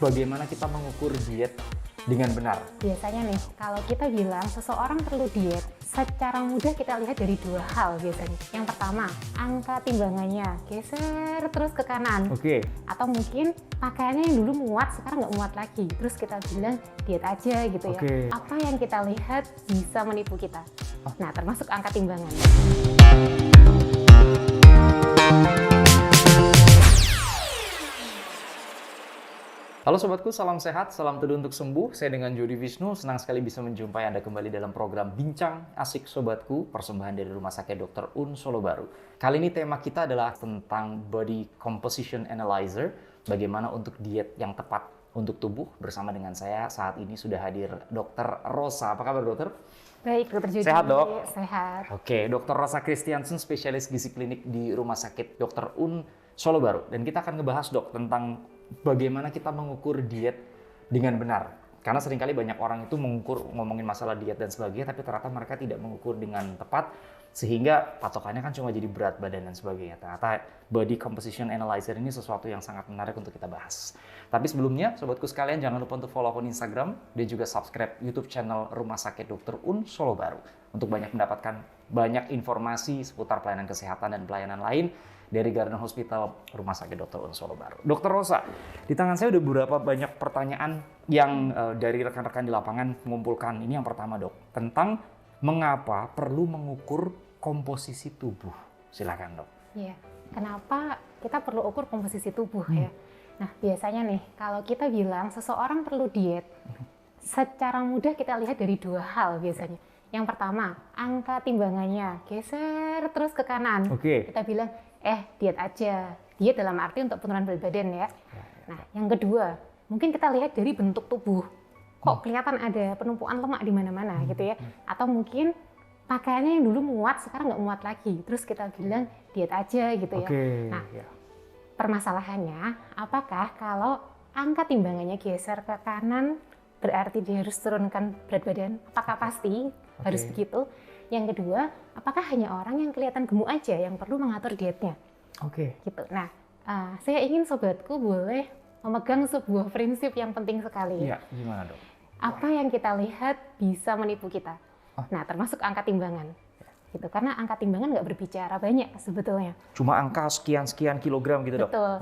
bagaimana kita mengukur diet dengan benar? Biasanya nih, kalau kita bilang seseorang perlu diet, secara mudah kita lihat dari dua hal biasanya. Yang pertama, angka timbangannya geser terus ke kanan. Oke. Atau mungkin pakaiannya yang dulu muat, sekarang nggak muat lagi. Terus kita bilang diet aja gitu ya. Oke. Apa yang kita lihat bisa menipu kita. Nah, termasuk angka timbangan. Halo sobatku, salam sehat, salam teduh untuk sembuh. Saya dengan Jody Wisnu, senang sekali bisa menjumpai Anda kembali dalam program Bincang Asik Sobatku, persembahan dari Rumah Sakit Dr. Un Solo Baru. Kali ini tema kita adalah tentang Body Composition Analyzer, bagaimana untuk diet yang tepat untuk tubuh. Bersama dengan saya saat ini sudah hadir Dr. Rosa. Apa kabar dokter? Baik, Dr. Jody. Sehat dok? Sehat. Oke, Dr. Rosa Christiansen, spesialis gizi klinik di Rumah Sakit Dr. Un Solo Baru. Dan kita akan ngebahas dok tentang bagaimana kita mengukur diet dengan benar. Karena seringkali banyak orang itu ngomongin masalah diet dan sebagainya, tapi ternyata mereka tidak mengukur dengan tepat, sehingga patokannya kan cuma jadi berat badan dan sebagainya. Ternyata Body Composition Analyzer ini sesuatu yang sangat menarik untuk kita bahas. Tapi sebelumnya, sobatku sekalian, jangan lupa untuk follow akun Instagram dan juga subscribe YouTube channel Rumah Sakit Dr. Un Solo Baru untuk mendapatkan banyak informasi seputar pelayanan kesehatan dan pelayanan lain dari Garden Hospital Rumah Sakit Dr. Un Solo Baru. Dokter Rosa, di tangan saya udah beberapa banyak pertanyaan yang dari rekan-rekan di lapangan mengumpulkan. Ini yang pertama dok, tentang mengapa perlu mengukur komposisi tubuh. Silakan dok. Iya, kenapa kita perlu ukur komposisi tubuh ya? Nah, biasanya nih, kalau kita bilang seseorang perlu diet, secara mudah kita lihat dari dua hal biasanya. Yang pertama, angka timbangannya geser terus ke kanan. Oke. Kita bilang, diet aja. Diet dalam arti untuk penurunan berat badan ya. Nah, yang kedua, mungkin kita lihat dari bentuk tubuh. Kok kelihatan ada penumpukan lemak di mana-mana gitu ya. Atau mungkin pakaiannya yang dulu muat, sekarang nggak muat lagi. Terus kita bilang diet aja gitu ya. Nah, permasalahannya, apakah kalau angka timbangannya geser ke kanan, berarti dia harus turunkan berat badan? Apakah pasti harus begitu? Yang kedua, apakah hanya orang yang kelihatan gemuk aja yang perlu mengatur dietnya? Gitu. Nah, saya ingin sobatku boleh memegang sebuah prinsip yang penting sekali. Iya, gimana dok? Apa yang kita lihat bisa menipu kita. Nah, termasuk angka timbangan. Gitu. Karena angka timbangan nggak berbicara banyak sebetulnya. Cuma angka sekian-sekian kilogram gitu dok? Betul.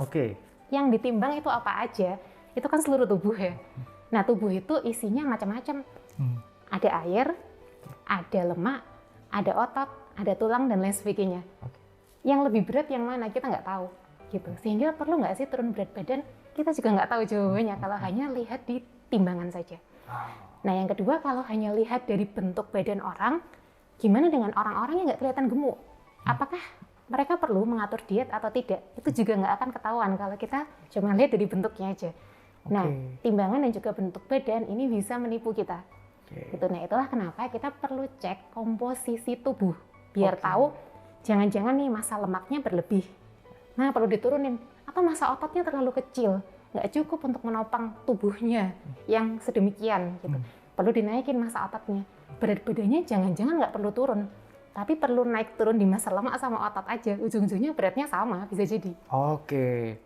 Yang ditimbang itu apa aja, itu kan seluruh tubuh ya. Nah, tubuh itu isinya macam-macam. Ada air, ada lemak, ada otot, ada tulang, dan lain sebagainya. Yang lebih berat yang mana kita nggak tahu. Gitu. Sehingga perlu nggak sih turun berat badan? Kita juga nggak tahu jawabannya kalau hanya lihat di timbangan saja. Nah, yang kedua, kalau hanya lihat dari bentuk badan orang, gimana dengan orang-orang yang nggak kelihatan gemuk? Apakah mereka perlu mengatur diet atau tidak? Itu juga nggak akan ketahuan kalau kita cuma lihat dari bentuknya aja. Nah, timbangan dan juga bentuk badan ini bisa menipu kita. Gitu. Nah, itulah kenapa kita perlu cek komposisi tubuh. Biar tahu, jangan-jangan nih massa lemaknya berlebih. Nah, perlu diturunin. Atau massa ototnya terlalu kecil. Nggak cukup untuk menopang tubuhnya yang sedemikian. Gitu. Perlu dinaikin massa ototnya. Berat badannya jangan-jangan nggak perlu turun. Tapi perlu naik turun di massa lemak sama otot aja. Ujung-ujungnya beratnya sama, bisa jadi.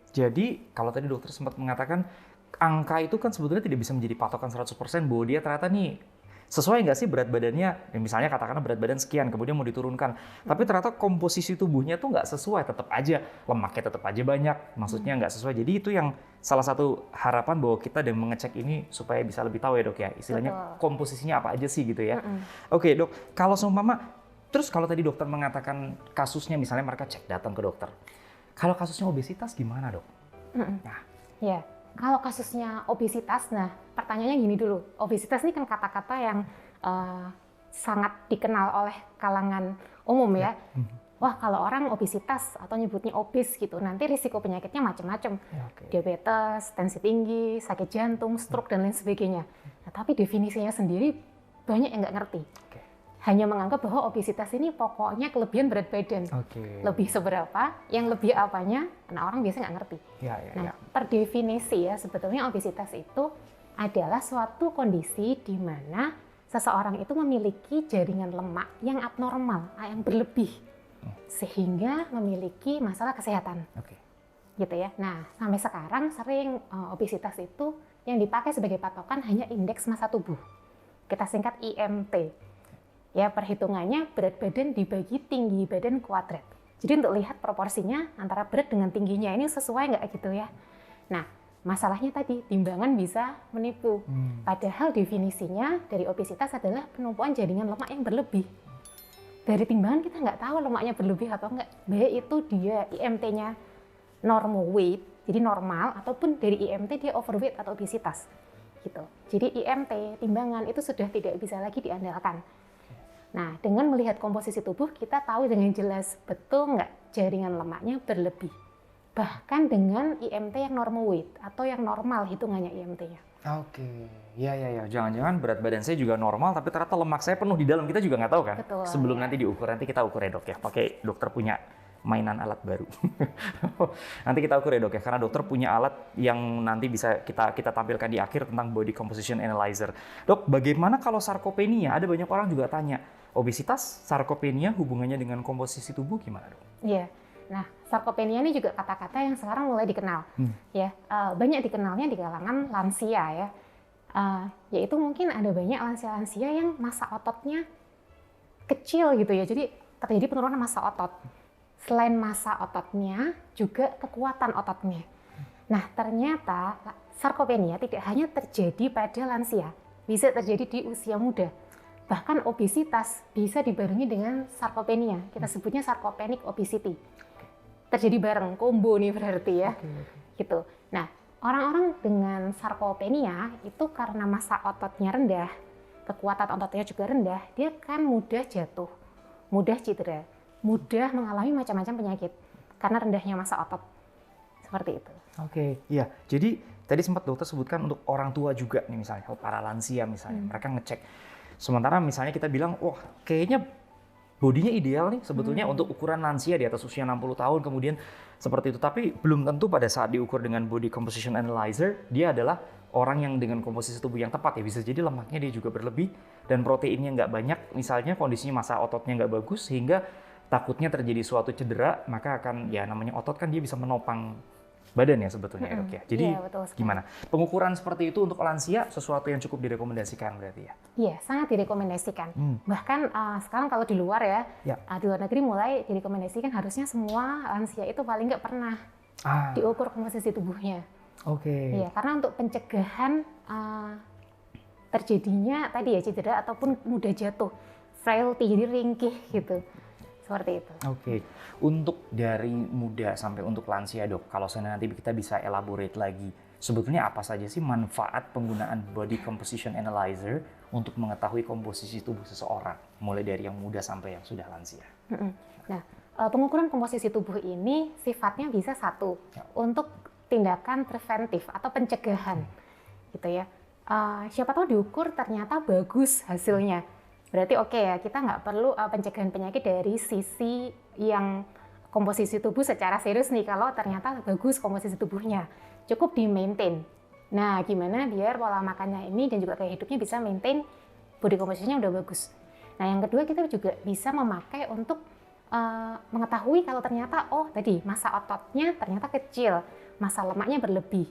Jadi kalau tadi dokter sempat mengatakan angka itu kan sebetulnya tidak bisa menjadi patokan 100% bahwa dia ternyata nih sesuai nggak sih berat badannya, misalnya katakanlah berat badan sekian, kemudian mau diturunkan. Tapi ternyata komposisi tubuhnya tuh nggak sesuai, tetap aja lemaknya tetap aja banyak, maksudnya nggak sesuai. Jadi itu yang salah satu harapan bahwa kita dan mengecek ini supaya bisa lebih tahu ya dok ya, istilahnya komposisinya apa aja sih gitu ya. Oke dok, kalau seumpama, terus kalau tadi dokter mengatakan kasusnya misalnya mereka cek datang ke dokter, kalau kasusnya obesitas gimana dok? Ya. Kalau kasusnya obesitas, nah pertanyaannya gini dulu. Obesitas ini kan kata-kata yang sangat dikenal oleh kalangan umum ya. Wah, kalau orang obesitas atau nyebutnya obes gitu, nanti risiko penyakitnya macam-macam. Diabetes, tensi tinggi, sakit jantung, stroke, dan lain sebagainya. Nah, tapi definisinya sendiri banyak yang nggak ngerti. Hanya menganggap bahwa obesitas ini pokoknya kelebihan berat badan. Lebih seberapa, yang lebih apanya, karena orang biasanya nggak ngerti. Per definisi ya, sebetulnya obesitas itu adalah suatu kondisi di mana seseorang itu memiliki jaringan lemak yang abnormal, yang berlebih, sehingga memiliki masalah kesehatan. gitu ya. Nah, sampai sekarang sering obesitas itu yang dipakai sebagai patokan hanya indeks massa tubuh. Kita singkat IMT. Ya, perhitungannya berat badan dibagi tinggi badan kuadrat. Jadi untuk lihat proporsinya antara berat dengan tingginya ini sesuai nggak gitu ya. Nah, masalahnya tadi timbangan bisa menipu. Padahal definisinya dari obesitas adalah penumpuan jaringan lemak yang berlebih. Dari timbangan kita nggak tahu lemaknya berlebih atau enggak. Baik itu dia IMT-nya normal weight, jadi normal, ataupun dari IMT dia overweight atau obesitas. Gitu. Jadi IMT, timbangan itu sudah tidak bisa lagi diandalkan. Nah, dengan melihat komposisi tubuh, kita tahu dengan jelas betul nggak jaringan lemaknya berlebih. Bahkan dengan IMT yang normal weight atau yang normal hitungannya IMT-nya. Oke, ya. Jangan-jangan berat badan saya juga normal, tapi ternyata lemak saya penuh di dalam. Kita juga nggak tahu kan? Betul, Sebelum ya. nanti diukur, nanti kita ukur ya dok ya. Pakai dokter punya mainan alat baru. Nanti kita ukur ya dok ya, karena dokter punya alat yang nanti bisa kita tampilkan di akhir tentang body composition analyzer. Dok, bagaimana kalau sarkopenia? Ada banyak orang juga tanya, obesitas, sarkopenia hubungannya dengan komposisi tubuh gimana dok? Iya. Nah, sarkopenia ini juga kata-kata yang sekarang mulai dikenal. Ya, banyak dikenalnya di kalangan lansia ya. Yaitu mungkin ada banyak lansia-lansia yang massa ototnya kecil gitu ya. Jadi terjadi penurunan massa otot. Selain massa ototnya, juga kekuatan ototnya. Nah, ternyata sarkopenia tidak hanya terjadi pada lansia, bisa terjadi di usia muda. Bahkan obesitas bisa dibarengi dengan sarkopenia. Kita sebutnya sarcopenic obesity. Terjadi bareng, combo nih berarti ya. Gitu. Nah, orang-orang dengan sarkopenia itu karena massa ototnya rendah, kekuatan ototnya juga rendah, dia kan mudah jatuh, mudah cedera, mudah mengalami macam-macam penyakit karena rendahnya massa otot. Seperti itu. Oke, iya. Jadi tadi sempat dokter sebutkan untuk orang tua juga nih misalnya, para lansia misalnya, mereka ngecek. Sementara misalnya kita bilang, wah kayaknya bodinya ideal nih sebetulnya untuk ukuran lansia di atas usia 60 tahun kemudian seperti itu. Tapi belum tentu pada saat diukur dengan body composition analyzer, dia adalah orang yang dengan komposisi tubuh yang tepat ya. Bisa jadi lemaknya dia juga berlebih dan proteinnya nggak banyak, misalnya kondisinya massa ototnya nggak bagus sehingga takutnya terjadi suatu cedera, maka akan ya namanya otot kan dia bisa menopang badan ya sebetulnya ya dok ya. Jadi Iya, betul sekali. gimana? Pengukuran seperti itu untuk lansia sesuatu yang cukup direkomendasikan berarti ya? Iya, sangat direkomendasikan. Bahkan sekarang kalau di luar ya, di luar negeri mulai direkomendasikan harusnya semua lansia itu paling nggak pernah diukur komposisi tubuhnya. Oke. Iya, karena untuk pencegahan terjadinya tadi ya cedera ataupun mudah jatuh, frailty, jadi ringkih gitu. Seperti itu. Oke. Untuk dari muda sampai untuk lansia dok, kalau saya nanti kita bisa elaborate lagi, sebetulnya apa saja sih manfaat penggunaan body composition analyzer untuk mengetahui komposisi tubuh seseorang, mulai dari yang muda sampai yang sudah lansia? Nah, pengukuran komposisi tubuh ini sifatnya bisa satu, untuk tindakan preventif atau pencegahan, gitu ya. Siapa tahu diukur ternyata bagus hasilnya. Berarti oke ya, kita nggak perlu pencegahan penyakit dari sisi yang komposisi tubuh secara serius nih, kalau ternyata bagus komposisi tubuhnya. Cukup di-maintain. Nah, gimana biar pola makannya ini dan juga gaya hidupnya bisa maintain body composition-nya udah bagus. Nah, yang kedua kita juga bisa memakai untuk mengetahui kalau ternyata, oh tadi massa ototnya ternyata kecil, massa lemaknya berlebih.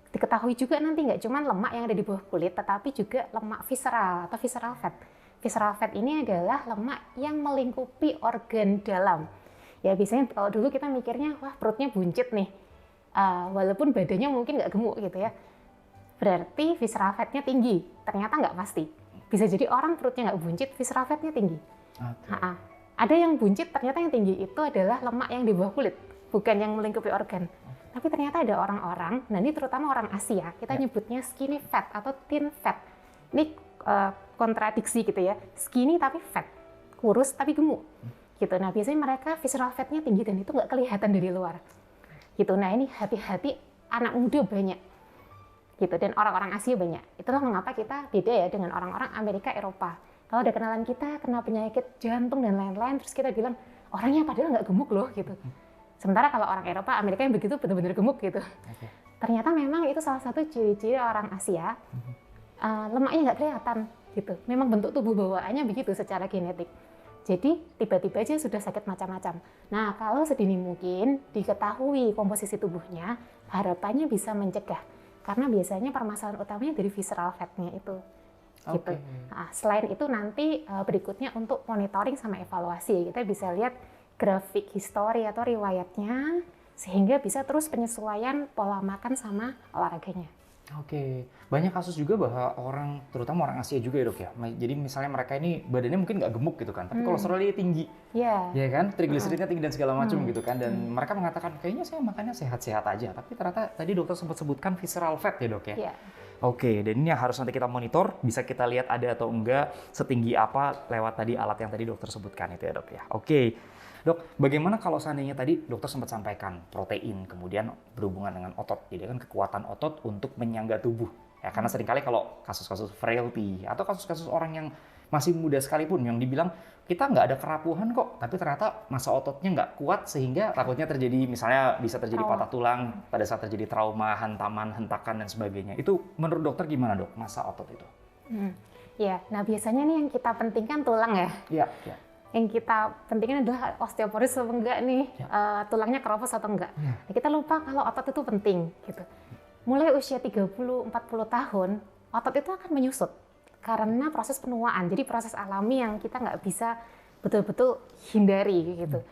Diketahui juga nanti nggak cuma lemak yang ada di bawah kulit, tetapi juga lemak visceral atau visceral fat. Visceral fat ini adalah lemak yang melingkupi organ dalam. Ya biasanya kalau dulu kita mikirnya, wah perutnya buncit nih. Walaupun badannya mungkin nggak gemuk gitu ya. Berarti visceral fatnya tinggi. Ternyata nggak pasti. Bisa jadi orang perutnya nggak buncit, visceral fatnya tinggi. Ada yang buncit, ternyata yang tinggi itu adalah lemak yang di bawah kulit, bukan yang melingkupi organ. Tapi ternyata ada orang-orang, nah ini terutama orang Asia, kita nyebutnya skinny fat atau thin fat. Ini kontradiksi gitu ya, skinny tapi fat, kurus tapi gemuk. Gitu. Nah biasanya mereka visceral fatnya tinggi dan itu nggak kelihatan dari luar. Gitu. Nah ini hati-hati, anak muda banyak. Gitu. Dan orang-orang Asia banyak. Itulah mengapa kita beda ya dengan orang-orang Amerika, Eropa. Kalau ada kenalan kita kena penyakit jantung dan lain-lain, terus kita bilang orangnya padahal nggak gemuk loh gitu. Sementara kalau orang Eropa, Amerika yang begitu benar-benar gemuk gitu. Ternyata memang itu salah satu ciri-ciri orang Asia, lemaknya nggak kelihatan gitu. Memang bentuk tubuh bawaannya begitu secara genetik. Jadi tiba-tiba aja sudah sakit macam-macam. Nah, kalau sedini mungkin diketahui komposisi tubuhnya, harapannya bisa mencegah. Karena biasanya permasalahan utamanya dari visceral fat-nya itu. Gitu. Nah, selain itu nanti berikutnya untuk monitoring sama evaluasi, kita bisa lihat grafik histori atau riwayatnya, sehingga bisa terus penyesuaian pola makan sama olahraganya. Oke, banyak kasus juga bahwa orang, terutama orang Asia juga ya dok ya. Jadi misalnya mereka ini badannya mungkin nggak gemuk gitu kan, tapi kolesterolnya tinggi, ya kan, trigliseridnya tinggi dan segala macam gitu kan. Dan mereka mengatakan kayaknya saya makannya sehat-sehat aja, tapi ternyata tadi dokter sempat sebutkan visceral fat ya dok ya. Yeah. Oke, dan ini yang harus nanti kita monitor, bisa kita lihat ada atau enggak, setinggi apa lewat tadi alat yang tadi dokter sebutkan itu ya dok ya. Oke. Dok, bagaimana kalau seandainya tadi dokter sempat sampaikan protein, kemudian berhubungan dengan otot, jadi kan kekuatan otot untuk menyangga tubuh. Ya, karena seringkali kalau kasus-kasus frailty atau kasus-kasus orang yang masih muda sekalipun yang dibilang kita nggak ada kerapuhan kok, tapi ternyata massa ototnya nggak kuat sehingga takutnya terjadi, misalnya bisa terjadi patah tulang pada saat terjadi trauma, hantaman, hentakan dan sebagainya. Itu menurut dokter gimana dok, massa otot itu? Ya, nah biasanya nih yang kita pentingkan tulang ya. Iya. Yang kita pentingkan adalah osteoporosis atau enggak nih, tulangnya keropos atau enggak. Nah, kita lupa kalau otot itu penting gitu. Mulai usia 30-40 tahun, otot itu akan menyusut karena proses penuaan. Jadi proses alami yang kita nggak bisa betul-betul hindari gitu.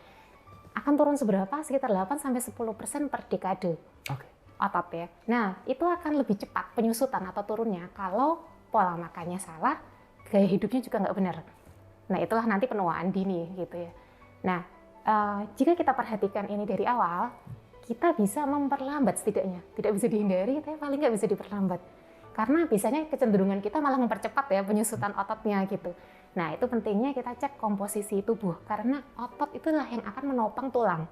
Akan turun seberapa? Sekitar 8-10% per dekade. Otot ya. Nah, itu akan lebih cepat penyusutan atau turunnya kalau pola makannya salah, gaya hidupnya juga nggak benar. Nah, itulah nanti penuaan dini gitu ya. Nah, jika kita perhatikan ini dari awal, kita bisa memperlambat setidaknya. Tidak bisa dihindari, tapi paling nggak bisa diperlambat. Karena biasanya kecenderungan kita malah mempercepat ya penyusutan ototnya gitu. Nah, itu pentingnya kita cek komposisi tubuh, karena otot itulah yang akan menopang tulang.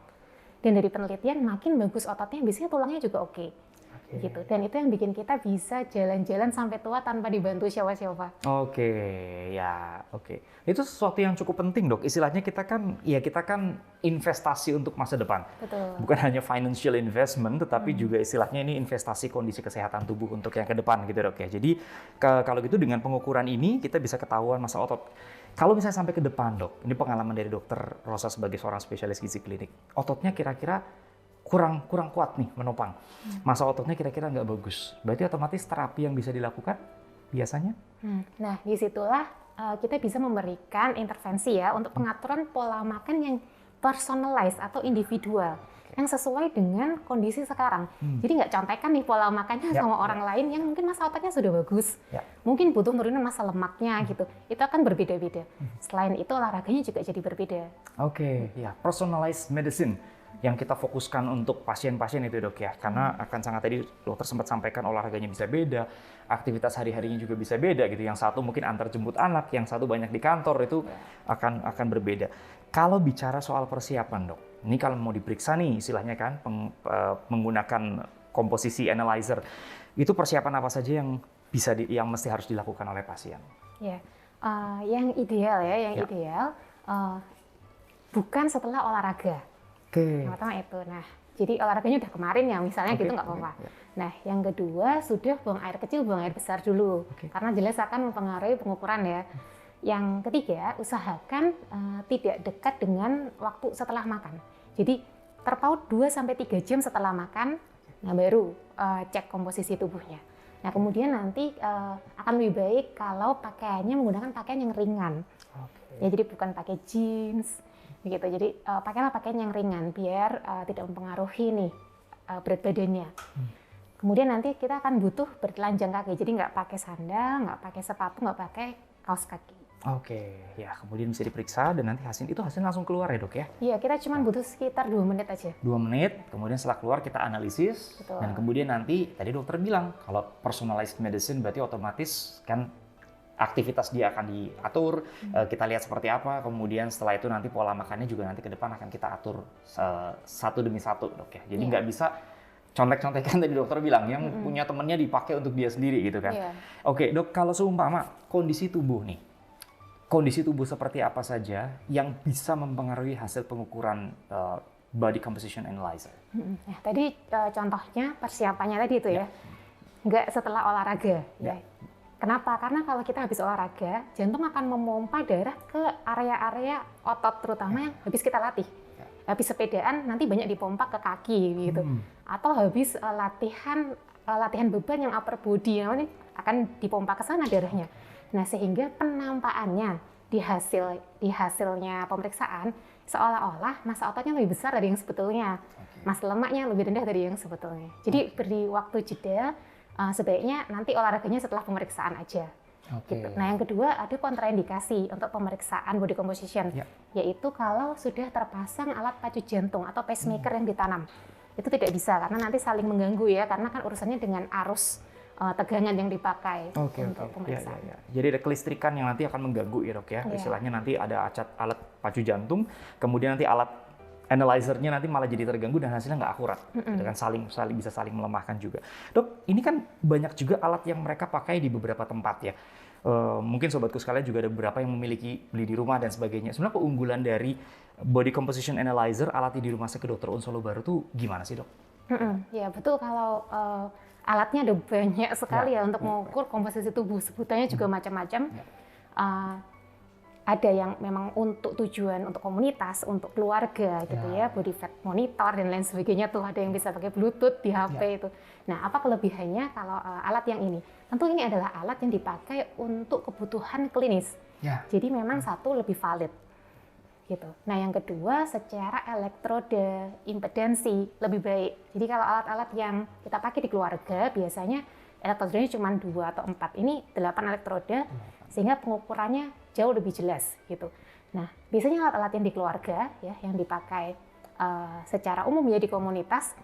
Dan dari penelitian, makin bagus ototnya, biasanya tulangnya juga oke. Gitu. Dan itu yang bikin kita bisa jalan-jalan sampai tua tanpa dibantu siapa-siapa. Oke. Itu sesuatu yang cukup penting dok. Istilahnya kita kan investasi untuk masa depan. Betul. Bukan hanya financial investment, tetapi juga istilahnya ini investasi kondisi kesehatan tubuh untuk yang ke depan gitu dok ya. Jadi kalau gitu dengan pengukuran ini kita bisa ketahuan massa otot. Kalau misalnya sampai ke depan dok, ini pengalaman dari dokter Rosa sebagai seorang spesialis gizi klinik, ototnya kira-kira kurang kuat nih menopang. Massa ototnya kira-kira nggak bagus. Berarti otomatis terapi yang bisa dilakukan biasanya? Nah, disitulah kita bisa memberikan intervensi ya untuk pengaturan pola makan yang personalized atau individual, yang sesuai dengan kondisi sekarang. Jadi nggak contekan nih pola makannya sama orang lain yang mungkin massa ototnya sudah bagus. Mungkin butuh nurunin massa lemaknya gitu. Itu akan berbeda-beda. Selain itu olahraganya juga jadi berbeda. Personalized medicine yang kita fokuskan untuk pasien-pasien itu dok ya, karena akan sangat, tadi dokter sempat sampaikan olahraganya bisa beda, aktivitas hari-harinya juga bisa beda gitu. Yang satu mungkin antar jemput anak, yang satu banyak di kantor, itu akan berbeda. Kalau bicara soal persiapan dok, ini kalau mau diperiksa nih istilahnya kan menggunakan komposisi analyzer, itu persiapan apa saja yang mesti harus dilakukan oleh pasien? Yang ideal ideal bukan setelah olahraga. Yang pertama itu. Nah, jadi olahraganya udah kemarin ya, misalnya gitu nggak apa-apa. Nah, yang kedua sudah buang air kecil, buang air besar dulu, karena jelas akan mempengaruhi pengukuran ya. Yang ketiga, usahakan tidak dekat dengan waktu setelah makan. Jadi terpaut 2-3 jam setelah makan, nah baru cek komposisi tubuhnya. Nah, kemudian nanti akan lebih baik kalau pakaiannya menggunakan pakaian yang ringan. Ya, jadi bukan pakai jeans. Gitu. Jadi pakailah pakaian yang ringan biar tidak mempengaruhi nih berat badannya. Kemudian nanti kita akan butuh bertelanjang kaki, jadi nggak pakai sandal, nggak pakai sepatu, nggak pakai kaos kaki. Kemudian bisa diperiksa dan nanti hasilnya langsung keluar ya dok ya? Iya, kita cuma butuh sekitar 2 menit aja. 2 menit, kemudian setelah keluar kita analisis. Betul. Dan kemudian nanti tadi dokter bilang kalau personalized medicine berarti otomatis kan aktivitas dia akan diatur, kita lihat seperti apa, kemudian setelah itu nanti pola makannya juga nanti ke depan akan kita atur satu demi satu dok ya. Jadi nggak bisa contek-contekan tadi dokter bilang, yang punya temennya dipakai untuk dia sendiri gitu kan. Dok, kalau seumpama kondisi tubuh nih, kondisi tubuh seperti apa saja yang bisa mempengaruhi hasil pengukuran body composition analyzer? Tadi contohnya persiapannya tadi itu ya, nggak setelah olahraga ya. Kenapa? Karena kalau kita habis olahraga, jantung akan memompa darah ke area-area otot terutama yang habis kita latih. Habis sepedaan nanti banyak dipompa ke kaki gitu. Atau habis latihan beban yang upper body namanya akan dipompa ke sana darahnya. Nah, sehingga penampakannya di hasilnya pemeriksaan seolah-olah massa ototnya lebih besar dari yang sebetulnya. Massa lemaknya lebih rendah dari yang sebetulnya. Jadi beri waktu jeda. Sebaiknya nanti olahraganya setelah pemeriksaan aja. Gitu. Nah, yang kedua ada kontraindikasi untuk pemeriksaan body composition, yaitu kalau sudah terpasang alat pacu jantung atau pacemaker yang ditanam. Itu tidak bisa karena nanti saling mengganggu ya, karena kan urusannya dengan arus tegangan yang dipakai untuk pemeriksaan. Jadi ada kelistrikan yang nanti akan mengganggu ya dok ya. Istilahnya nanti ada alat pacu jantung, kemudian nanti alat analyzer-nya nanti malah jadi terganggu dan hasilnya nggak akurat, gitu kan, bisa saling melemahkan juga. Dok, ini kan banyak juga alat yang mereka pakai di beberapa tempat ya. Mungkin sobatku sekalian juga ada beberapa yang beli di rumah dan sebagainya. Sebenarnya keunggulan dari body composition analyzer alat di Rumah Sakit Dr. Un Solo Baru tuh gimana sih dok? Ya betul, kalau alatnya ada banyak sekali ya untuk mengukur komposisi tubuh, sebutannya juga macam-macam. Ada yang memang untuk tujuan untuk komunitas, untuk keluarga gitu ya, body fat monitor dan lain sebagainya tuh, ada yang bisa pakai Bluetooth di HP itu. Nah, apa kelebihannya kalau alat yang ini? Tentu ini adalah alat yang dipakai untuk kebutuhan klinis. Jadi memang satu lebih valid gitu. Nah, yang kedua secara elektrode impedansi lebih baik. Jadi kalau alat-alat yang kita pakai di keluarga biasanya elektrodenya cuma 2 atau 4. Ini 8 elektrode sehingga pengukurannya jauh lebih jelas gitu. Nah, biasanya alat-alat yang di keluarga ya yang dipakai secara umum ya di komunitas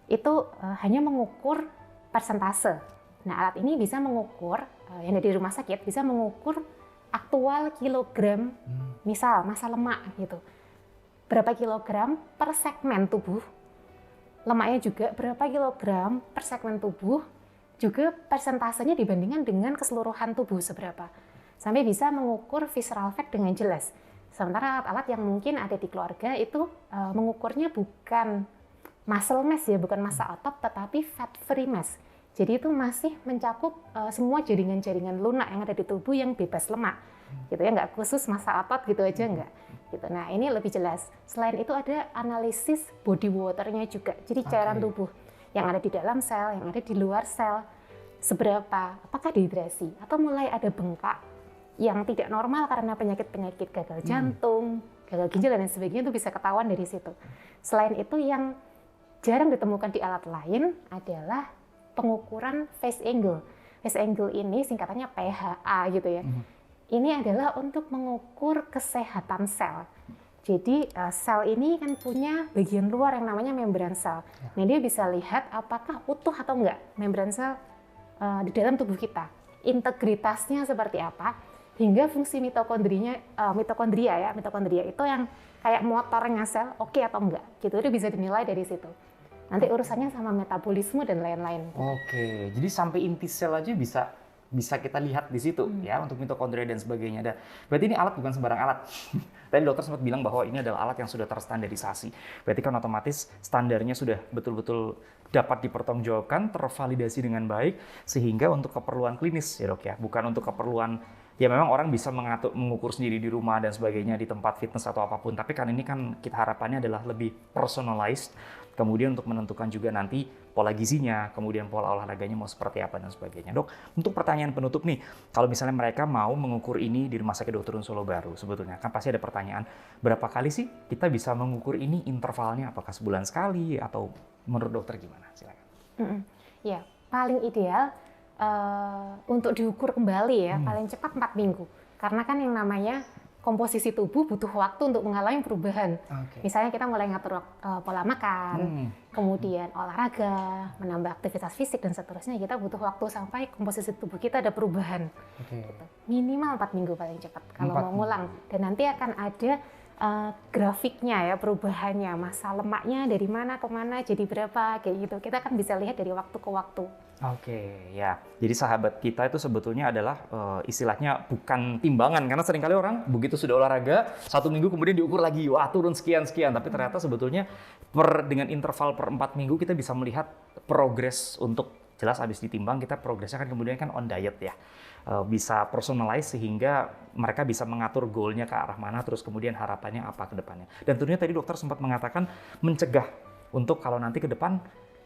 itu hanya mengukur persentase. Nah, alat ini bisa mengukur yang dari rumah sakit bisa mengukur aktual kilogram, misal massa lemak gitu. Berapa kilogram per segmen tubuh. Lemaknya juga berapa kilogram per segmen tubuh. Juga persentasenya dibandingkan dengan keseluruhan tubuh seberapa. Sampai bisa mengukur visceral fat dengan jelas. Sementara alat-alat yang mungkin ada di keluarga itu mengukurnya bukan muscle mass ya, bukan massa otot, tetapi fat free mass. Jadi itu masih mencakup semua jaringan-jaringan lunak yang ada di tubuh yang bebas lemak, gitu ya, nggak khusus massa otot gitu aja nggak. Gitu. Nah ini lebih jelas. Selain itu ada analisis body water-nya juga, jadi cairan tubuh yang ada di dalam sel, yang ada di luar sel, seberapa, apakah dehidrasi atau mulai ada bengkak yang tidak normal karena penyakit-penyakit gagal jantung, gagal ginjal dan sebagainya, itu bisa ketahuan dari situ. Selain itu yang jarang ditemukan di alat lain adalah pengukuran phase angle. Phase angle ini singkatannya PHA gitu ya. Ini adalah untuk mengukur kesehatan sel. Jadi sel ini kan punya bagian luar yang namanya membran sel. Nah, dia bisa lihat apakah utuh atau enggak membran sel di dalam tubuh kita. Integritasnya seperti apa, hingga fungsi mitokondria itu yang kayak motornya sel, oke atau enggak. Gitu, itu bisa dinilai dari situ. Nanti urusannya sama metabolisme dan lain-lain. Oke, jadi sampai inti sel aja bisa kita lihat di situ ya untuk mitokondria dan sebagainya. Berarti ini alat bukan sembarang alat. Tadi dokter sempat bilang bahwa ini adalah alat yang sudah terstandarisasi. Berarti kan otomatis standarnya sudah betul-betul dapat dipertanggungjawabkan, tervalidasi dengan baik sehingga untuk keperluan klinis ya dok ya, bukan untuk keperluan ya memang orang bisa mengukur sendiri di rumah dan sebagainya di tempat fitness atau apapun. Tapi kan ini kan kita harapannya adalah lebih personalized. Kemudian untuk menentukan juga nanti pola gizinya, kemudian pola olahraganya mau seperti apa dan sebagainya. Dok, untuk pertanyaan penutup nih, kalau misalnya mereka mau mengukur ini di Rumah Sakit Dr. Un Solo Baru, sebetulnya kan pasti ada pertanyaan, berapa kali sih kita bisa mengukur ini, intervalnya apakah sebulan sekali atau menurut dokter gimana? Silakan. Ya, paling ideal untuk diukur kembali ya, paling cepat 4 minggu. Karena kan yang namanya komposisi tubuh butuh waktu untuk mengalami perubahan. Misalnya kita mulai ngatur pola makan, kemudian olahraga, menambah aktivitas fisik dan seterusnya, kita butuh waktu sampai komposisi tubuh kita ada perubahan. Gitu. Minimal 4 minggu paling cepat kalau mau ngulang. Dan nanti akan ada grafiknya ya, perubahannya, massa lemaknya dari mana ke mana jadi berapa kayak gitu. Kita akan bisa lihat dari waktu ke waktu. Oke, ya. Jadi sahabat kita itu sebetulnya adalah istilahnya bukan timbangan, karena seringkali orang begitu sudah olahraga 1 minggu kemudian diukur lagi, wah turun sekian, tapi ternyata sebetulnya dengan interval per 4 minggu kita bisa melihat progres untuk jelas habis ditimbang kita progresnya kan kemudian kan on diet ya. Bisa personalize sehingga mereka bisa mengatur goalnya ke arah mana, terus kemudian harapannya apa ke depannya. Dan tentunya tadi dokter sempat mengatakan mencegah untuk kalau nanti ke depan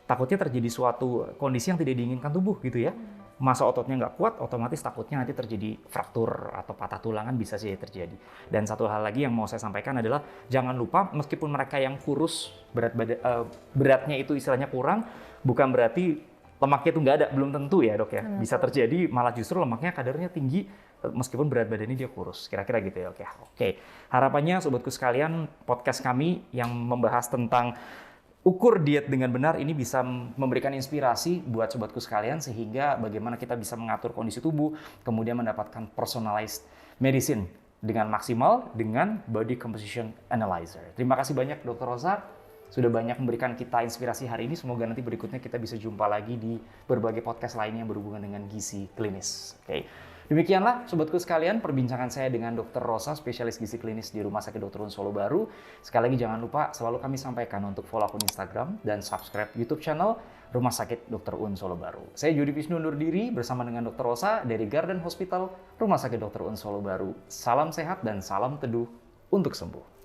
takutnya terjadi suatu kondisi yang tidak diinginkan tubuh gitu ya. Masa ototnya nggak kuat, otomatis takutnya nanti terjadi fraktur atau patah tulangan bisa saja terjadi. Dan satu hal lagi yang mau saya sampaikan adalah jangan lupa meskipun mereka yang kurus, beratnya itu istilahnya kurang, bukan berarti lemaknya itu nggak ada, belum tentu ya dok ya. Bisa terjadi malah justru lemaknya kadarnya tinggi meskipun berat badannya dia kurus. Kira-kira gitu ya. Oke. Harapannya sobatku sekalian podcast kami yang membahas tentang ukur diet dengan benar ini bisa memberikan inspirasi buat sobatku sekalian sehingga bagaimana kita bisa mengatur kondisi tubuh, kemudian mendapatkan personalized medicine dengan maksimal dengan body composition analyzer. Terima kasih banyak Dr. Rosa. Sudah banyak memberikan kita inspirasi hari ini. Semoga nanti berikutnya kita bisa jumpa lagi di berbagai podcast lainnya yang berhubungan dengan gizi klinis. Oke. Demikianlah sobatku sekalian perbincangan saya dengan Dr. Rosa, spesialis gizi klinis di Rumah Sakit Dr. Un Solo Baru. Sekali lagi jangan lupa selalu kami sampaikan untuk follow akun Instagram dan subscribe YouTube channel Rumah Sakit Dr. Un Solo Baru. Saya Yudi Wisnu undur diri bersama dengan Dr. Rosa dari Garden Hospital Rumah Sakit Dr. Un Solo Baru. Salam sehat dan salam teduh untuk sembuh.